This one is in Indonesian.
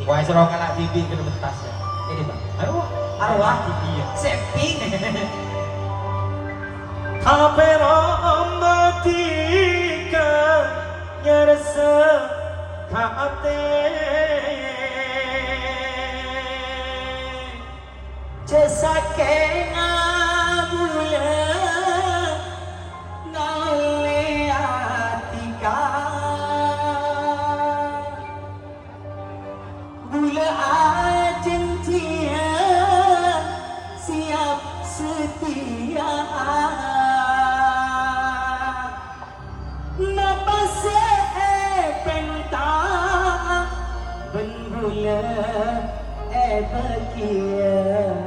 Wah, serong anak bibi ke betas ya. Ini bang. Arwah bibi ya. Seping. Tapero ambatika nyarasa kaate. Cesake ngabula ngale atika bula ajentia siap setia napase penta ben bula bakia